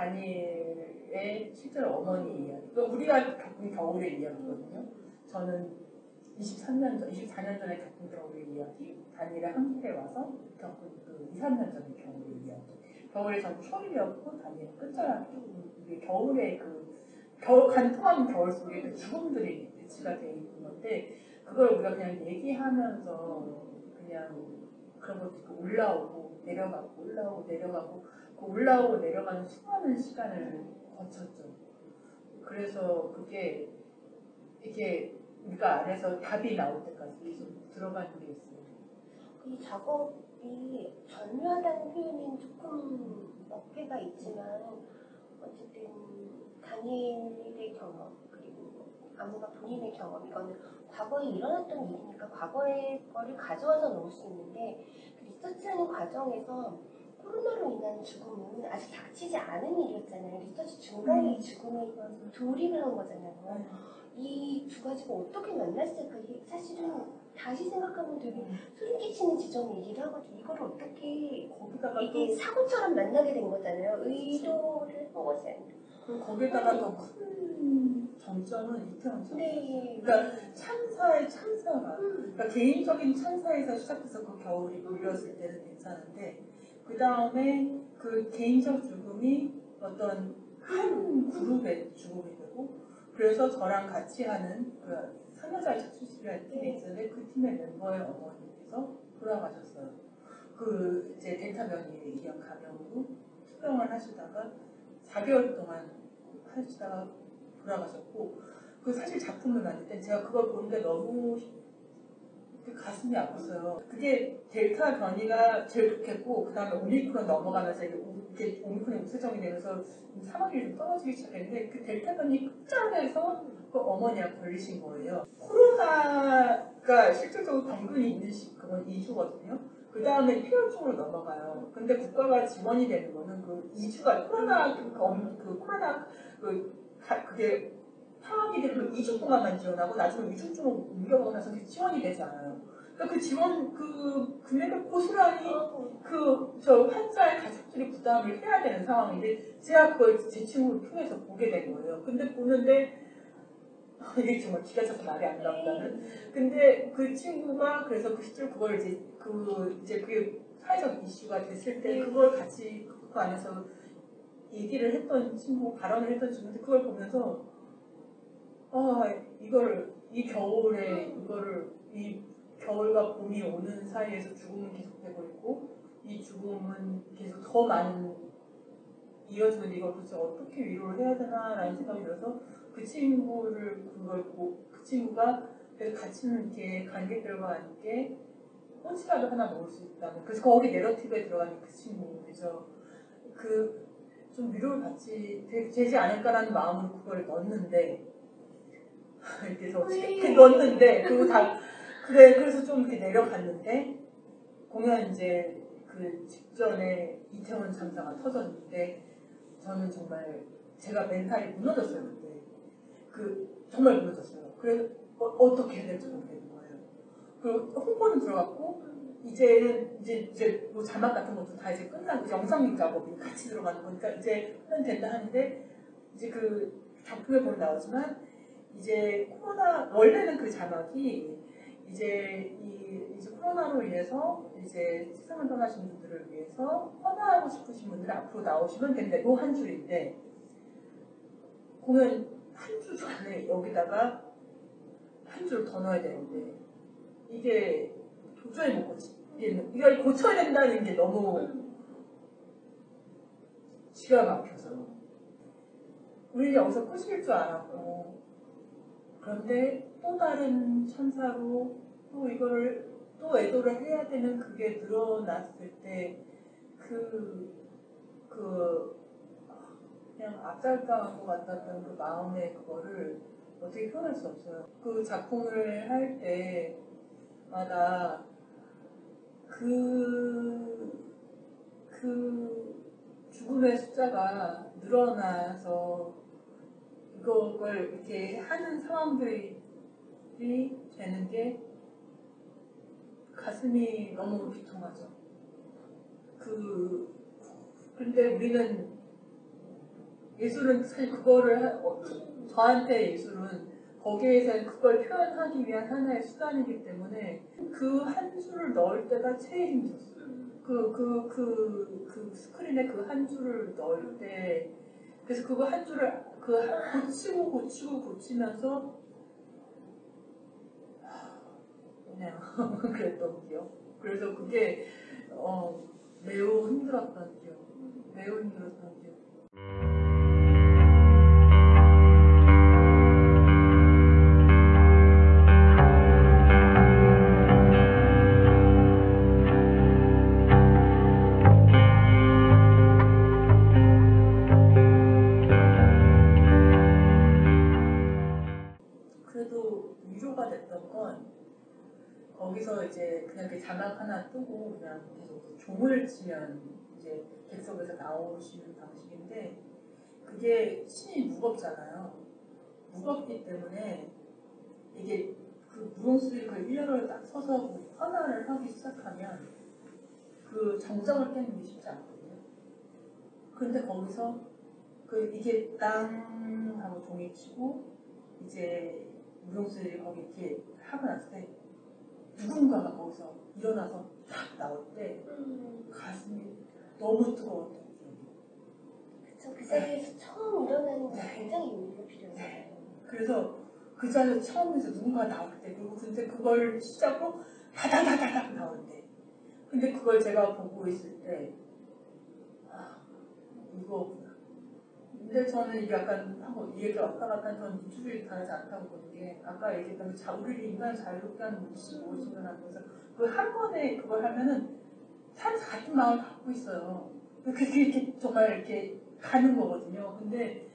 다니엘의 실제로 어머니 이야기. 우리가 겪은 겨울의 이야기거든요. 저는 24년 전에 겪은 겨울의 이야기, 다니엘의 한국에 와서 겪은 그 2, 3년 전의 겨울의 이야기. 겨울에 전부 초입이었고 다니엘 끝자락이 겨울의 간통한 겨울 속에 그 죽음들이 배치가 되어 있는 건데 그걸 우리가 그냥 얘기하면서 그냥 그런 것도 올라오고 내려가고 올라오고 내려가고 그 올라오고 내려가는 수많은 시간을 거쳤죠. 그래서 그게 이게 우리가 안에서 답이 나올 때까지 계속 들어가는 게 있어요. 이 작업이 전류하다는 표현은 조금 어폐가 있지만 어쨌든 다니엘의 경험 그리고 아무가 본인의 경험 이거는 과거에 일어났던 일이니까 과거의 거를 가져와서 놓을 수 있는데 그 리서치하는 과정에서 코로나로 인한 죽음은 아직 닥치지 않은 일이었잖아요. 리서치 중간에 이 죽음이 돌입을 한 거잖아요. 이 두 가지가 어떻게 만났을까? 사실은 다시 생각하면 되게 소름 끼치는 지점이 얘기를 하거든요. 이걸 어떻게 거기다가 이게 사고처럼 만나게 된 거잖아요. 의도를 한 것이 아니라. 그리고 거기다가 더 큰 정점은 이태원 참사. 네. 그러니까 참사의 참사가 그러니까 개인적인 참사에서 시작해서 그 겨울이 몰렸을 때는 괜찮은데 그 다음에 그 개인적 죽음이 어떤 한 그룹의 죽음이 되고 그래서 저랑 같이 하는 그 상여자의 착수식이라는 팀이 있었는데 그 팀의 멤버의 어머니께서 돌아가셨어요. 그 이제 델타 변이에 의한 감염으로 투병을 하시다가 4개월 동안 하시다가 돌아가셨고 그 사실 작품을 만들 때 제가 그걸 보는데 너무 가슴이 아팠어요. 그게 델타 변이가 제일 좋겠고 그 다음에 오미크론 넘어가면서 이게 오미크론이 우세정이 되면서 사망률이 좀 떨어지기 시작했는데 그 델타 변이 끝자락에서 그 어머니가 걸리신 거예요. 코로나가 실질적으로 병근이 있는 그건 2주거든요. 그 다음에 폐혈증으로 넘어가요. 근데 국가가 지원이 되는 거는 그 2주가 코로나 그게 파악이 되면 2주 동안만 지원하고 나중에 2주쯤으로 옮겨가면서 지원이 되지 않아요. 그러니까 그 지원 그 금액을 고스란히 저 환자의 가족들이 부담을 해야 되는 상황인데 제가 그걸 제 친구를 통해서 보게 된 거예요. 근데 보는데 이게 정말 기가 차서 말이 안 나온다는. 근데 그 친구가 그래서 그 시절 그걸 이제 그게 사회적 이슈가 됐을 때 그걸 같이 그 안에서 얘기를 했던 친구, 발언을 했던 친구인데 그걸 보면서 이 겨울과 봄이 오는 사이에서 죽음은 계속되고 있고 이 죽음은 계속 더 많은 이어지는데 이걸 도대체 어떻게 위로를 해야 되나라는 생각이 들어서 그 친구가 그래서 같이 있는 이렇게 관객들과 함께 혼시라도 하나 먹을 수 있다면 그래서 거기 내러티브에 들어가는 그 친구죠. 좀 위로를 받지 되지 않을까라는 마음으로 그걸 넣었는데 이렇게 넣었는데 그래서 좀 이렇게 내려갔는데 공연 이제 그 직전에 이태원 참사가 터졌는데 저는 정말 제가 멘탈이 무너졌어요 그때. 정말 무너졌어요. 그래서 어떻게 해야 될지 모르겠는 거예요. 그리고 홍보는 들어갔고 이제 뭐 자막 같은 것도 다 이제 끝나고 영상 작업이 같이 들어가는 거니까 이제 된다 하는데 이제 그 작품에 보면 나오지만 이제 코로나 원래는 그 자막이 이제 코로나로 인해서 이제 세상을 떠나신 분들을 위해서 헌화하고 싶으신 분들 앞으로 나오시면 된다. 요 한 줄인데 공연 한 줄 전에 여기다가 한 줄 더 넣어야 되는데 이게 도저히 못 고치겠는. 이걸 고쳐야 된다는 게 너무 기가 막혀서 우리는 여기서 끝일 줄 알았고 그런데 또 다른 천사로 또 이거를 또 애도를 해야 되는 그게 늘어났을 때 그냥 압살당한 것 같았던 그 마음의 그거를 어떻게 표현할 수 없어요. 그 작품을 할 때마다 죽음의 숫자가 늘어나서 이걸 이렇게 하는 상황들이 되는 게 가슴이 너무 비통하죠. 근데 우리는 예술은 사실 그거를 저한테 예술은 거기에서 그걸 표현하기 위한 하나의 수단이기 때문에 그 한 줄을 넣을 때가 제일 힘들었어요. 그 스크린에 그 한 줄을 넣을 때 그래서 그거 한 줄을 고치면서 그냥 그랬던 기억. 그래서 그게 매우 힘들었던 기억. 매우 힘들었던 기억. 그래도 위로가 됐던 건 거기서 이제 그냥 그 자막 하나 뜨고 그냥 계속 종을 치면 이제 객석에서 나오시는 방식인데 그게 신이 무겁잖아요. 무겁기 때문에 이게 그 무용수들이 그 일렬로 딱 서서 헌화를 하기 시작하면 그 정적을 깨는 게 쉽지 않거든요. 그런데 거기서 이게 땅 하고 종이 치고 이제 무용수들이 거기 이렇게 하고 났을 때 누군가가 거기서 일어나서 탁 나올 때 가슴이 너무 뜨거웠던 기억이. 그쵸, 그 자리에서 처음 일어나는 게 굉장히 용기가 필요해요. 그래서 그 자리에서 처음에서 누군가가 나올 때 그리고 근데 그걸 시작으로 다다다다닥 나오는데 근데 그걸 제가 보고 있을 때 무거웠구나. 근데 저는 이게 약간 이 얘기 왔다 갔다 저는 미주를 다르지 않다고 보는 게 아까 얘기했던 우리를 인간 자유롭게 하는 무엇인가 하면서 그 한 번에 그걸 하면은 사람 같은 마음을 갖고 있어요. 그게 이렇게 정말 이렇게 가는 거거든요. 근데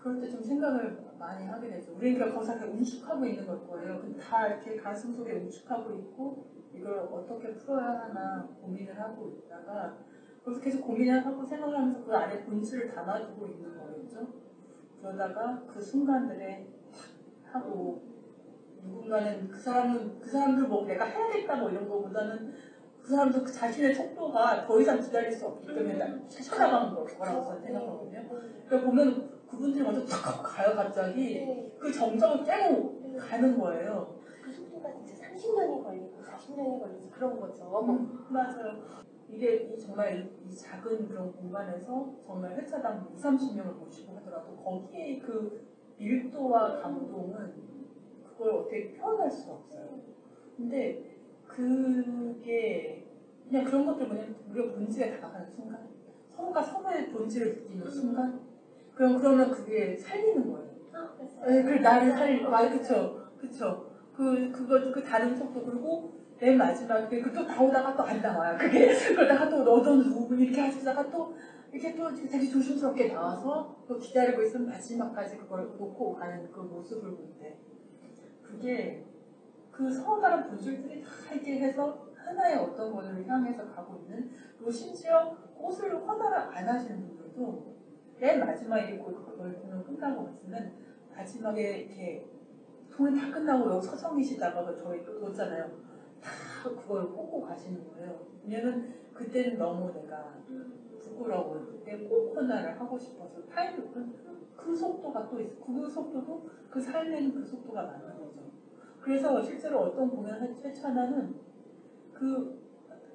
그럴 때 좀 생각을 많이 하게 되죠. 우리가 거기서 움축하고 있는 걸 거예요. 근데 다 이렇게 가슴 속에 움축하고 있고 이걸 어떻게 풀어야 하나 고민을 하고 있다가 그래서 계속 고민을 하고 생각을 하면서 그 안에 본질을 담아두고 있는 거겠죠. 그러다가 그 순간들에 하고 누군가는 그 사람들 뭐 내가 해야겠다 뭐 이런 거보다는 그 사람도 그 자신의 속도가 더 이상 기다릴 수 없기 때문에 찾아가는 거라고 저는 생각하거든요. 그러니까 보면 그분들이 먼저 탁 가요 갑자기 그 정적을 깨고 가는 거예요. 그 속도가 진짜 30년이 걸리고 40년이 걸려서 그런 거죠. 맞아요. 이게 정말 이 작은 그런 공간에서 정말 회차당 20-30명을 모시고 하더라도 거기에 그 밀도와 감동은 그걸 어떻게 표현할 수가 없어요. 근데 그게 그냥 그런 것들 뭐냐면 우리가 본질에 다가가는 순간 서로가 서로의 본질을 느끼는 순간 그러면 그게 살리는 거예요. 그 나를 그쵸. 그 다른 속도 그리고 맨 마지막에 또 나오다가 또 안 나와요. 그러다가 또 어떤 부분 이렇게 하시다가 또 이렇게 또 되게 조심스럽게 나와서 또 기다리고 있으면 마지막까지 그걸 놓고 가는 그 모습을 볼 때 그게 그 서로 다른 본질들이 다 이렇게 해서 하나의 어떤 거를 향해서 가고 있는 그리고 심지어 꽃을 헌화를 안 하시는 분들도 맨 마지막에 그걸 보면 끝나고 봤으면 마지막에 이렇게 공연 다 끝나고 여기 서성이시다가 저희 뒀잖아요. 다 그걸 꽂고 가시는 거예요. 왜냐면 그때는 너무 내가 부끄러워. 그때 꼭 헌화를 하고 싶어서 그 속도가 또 있어. 그 속도도 그 삶에는 그 속도가 많은 거죠. 그래서 실제로 어떤 공연 회차나는 그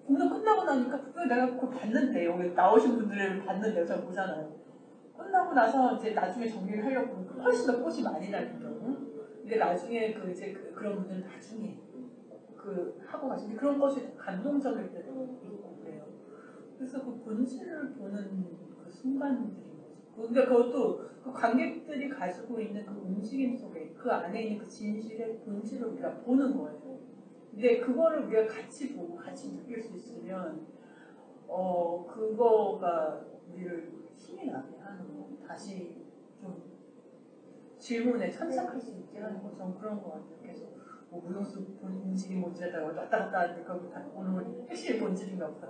공연 끝나고 나니까 분명히 내가 그걸 봤는데 여기 나오신 분들을 봤는데 제가 보잖아요. 끝나고 나서 이제 나중에 정리를 하려고 하면 훨씬 더 꽃이 많이 나는 경우. 근데 나중에 그런 분들은 나중에 하고 가시는데 그런 것이 감동적일 때도 있고 그래요. 그래서 그 본질을 보는 그 순간들인 거죠. 근데 그것도 그 관객들이 가지고 있는 그 움직임 속에 그 안에 있는 그 진실의 본질을 우리가 보는 거예요. 근데 그거를 우리가 같이 보고 같이 느낄 수 있으면 그거가 우리를 힘이 나게 하는 거. 다시 좀 질문에 참석할 수 있게 하는 거. 전 그런 거 같아요. 계속 무용수 본질이 뭔지에다가 왔다 갔다 하는데 그거 오늘 핵심 본질인가 보다.